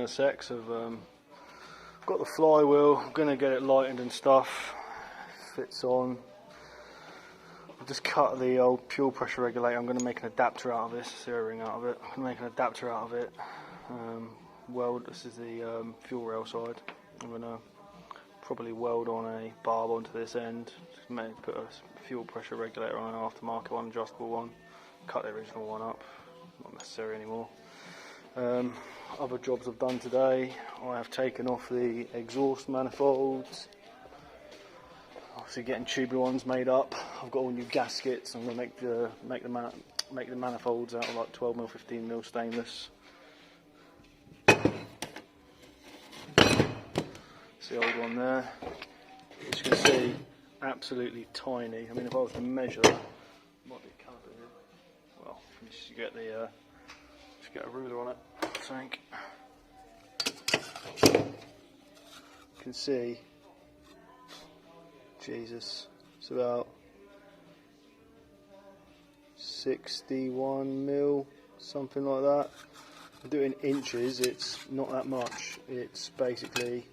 NSX. I've got the flywheel, I'm going to get it lightened and stuff, fits on. I've just cut the old fuel pressure regulator. I'm going to make an adapter out of this, zero ring out of it. I'm going to make an adapter out of it. Weld, this is the fuel rail side. I'm going to probably weld on a barb onto this end, just maybe put a fuel pressure regulator on an aftermarket one, adjustable one, cut the original one up, not necessary anymore. Other jobs I've done today, I have taken off the exhaust manifolds, obviously getting tubular ones made up. I've got all new gaskets. I'm going to make the manifolds out of like 12mm, 15mm stainless. It's the old one there. As you can see, absolutely tiny. I mean, if I was to measure, might be a caliper here. Well, you just get the just get a ruler on it, I think. You can see, Jesus, it's about 61mm, something like that. I do it in inches, it's not that much. It's basically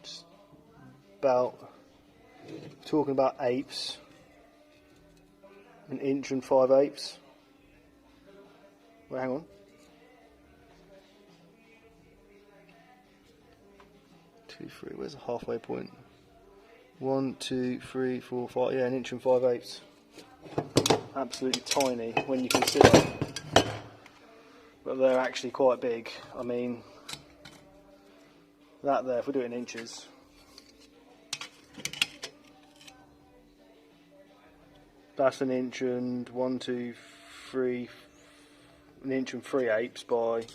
just about, talking about eighths, an inch and 5/8. Well, hang on. 2, 3, where's the halfway point? 1, 2, 3, 4, 5, yeah, an inch and 5/8. Absolutely tiny when you consider, but they're actually quite big. I mean, that there, if we do it in inches, that's an inch and 1, 2, 3, an inch and 3/8 by,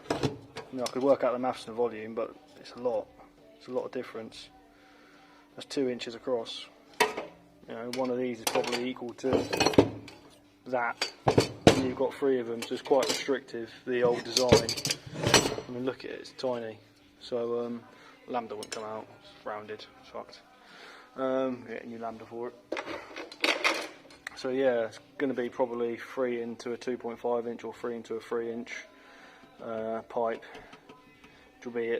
I could work out the maths and the volume, but it's a lot. It's a lot of difference. That's 2 inches across. You know, one of these is probably equal to that. And you've got 3 of them, so it's quite restrictive, the old design. I mean, look at it, it's tiny. So, lambda wouldn't come out, it's rounded, it's fucked. Get a new lambda for it. So yeah, it's going to be probably 3 into a 2.5 inch or 3 into a 3 inch pipe, which will be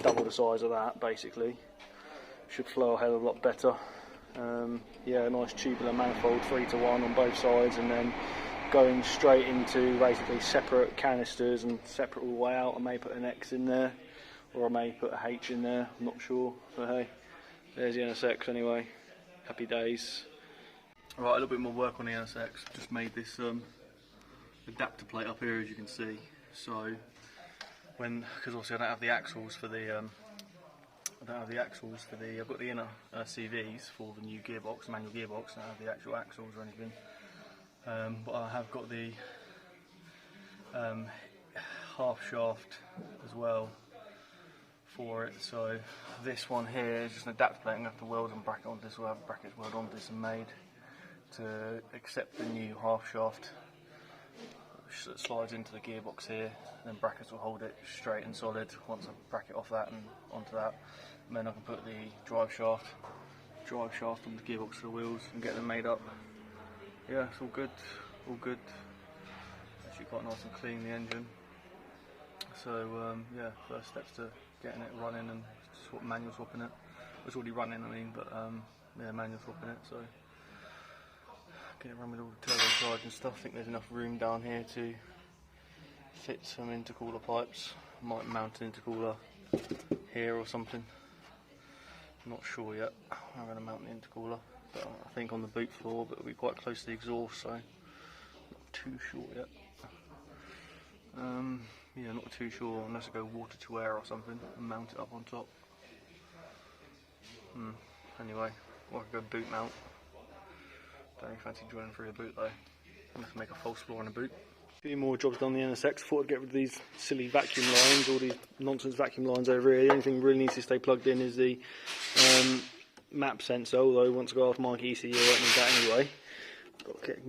double the size of that basically. Should flow a hell of a lot better. Yeah, a nice tubular manifold, 3-to-1 on both sides, and then going straight into basically separate canisters and separate all the way out. I may put an X in there, or I may put a H in there, I'm not sure. So hey, there's the NSX anyway. Happy days. Right, a little bit more work on the NSX. Just made this adapter plate up here, as you can see. So because obviously I don't have the axles for the I've got the inner CVs for the new gearbox, manual gearbox. I don't have the actual axles or anything, but I have got the half shaft as well for it. So this one here is just an adapter plate. I'm going to have to weld and bracket onto this. We'll have brackets weld onto this and made to accept the new half shaft that slides into the gearbox here, and then brackets will hold it straight and solid once I bracket off that and onto that. And then I can put the drive shaft on the gearbox to the wheels and get them made up. Yeah, it's all good, all good. Actually quite nice and clean, the engine. So yeah, first steps to getting it running and manual swapping it. It's already running, I mean, but yeah, manual swapping it. So get it run with all the turbocharge and stuff. I think there's enough room down here to fit some intercooler pipes. I might mount an intercooler here or something. I'm not sure yet. I'm going to mount the intercooler, but I think on the boot floor, but it'll be quite close to the exhaust, so not too sure yet. Yeah, not too sure unless I go water to air or something and mount it up on top. Anyway, or I could go boot mount. Don't really fancy joining through the boot though. I'm going to make a false floor in a boot. A few more jobs done on the NSX. Thought I'd get rid of these silly vacuum lines, all these nonsense vacuum lines over here. The only thing that really needs to stay plugged in is the map sensor, although once I go off Mikey ECU I won't need that anyway.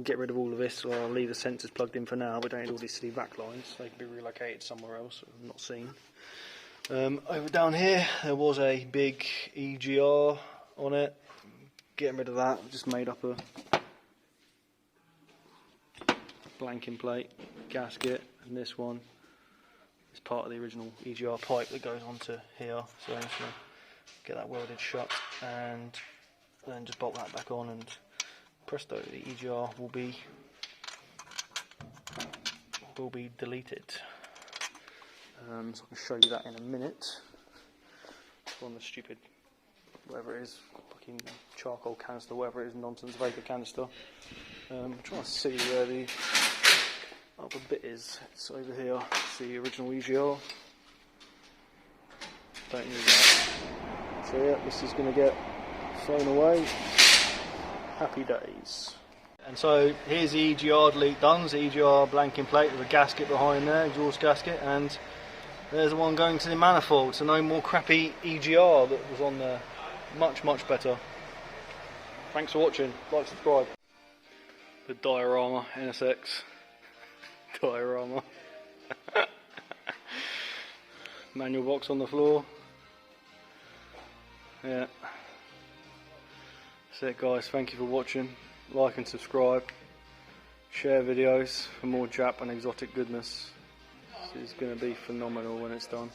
Get rid of all of this, so I'll leave the sensors plugged in for now, but don't need all these silly vac lines. They can be relocated somewhere else, I've not seen. Over down here there was a big EGR on it. Getting rid of that, I've just made up a blanking plate, gasket, and this one is part of the original EGR pipe that goes onto here. So I'm just going to get that welded shut and then just bolt that back on, and presto, the EGR will be deleted. So I can show you that in a minute. On the stupid, whatever it is, fucking charcoal canister, whatever it is, nonsense Vapour canister. I'm trying to see where the other bit is. It's over here. See the original EGR. Don't need that. So yeah, this is going to get thrown away. Happy days. And so here's the EGR Delete done. It's the EGR blanking plate with a gasket behind there, exhaust gasket, and there's the one going to the manifold. So no more crappy EGR that was on there. Much, much better. Thanks for watching. Like, subscribe. The diorama, NSX. Diorama. Manual box on the floor. Yeah. That's it, guys. Thank you for watching. Like and subscribe. Share videos for more Jap and exotic goodness. This is going to be phenomenal when it's done.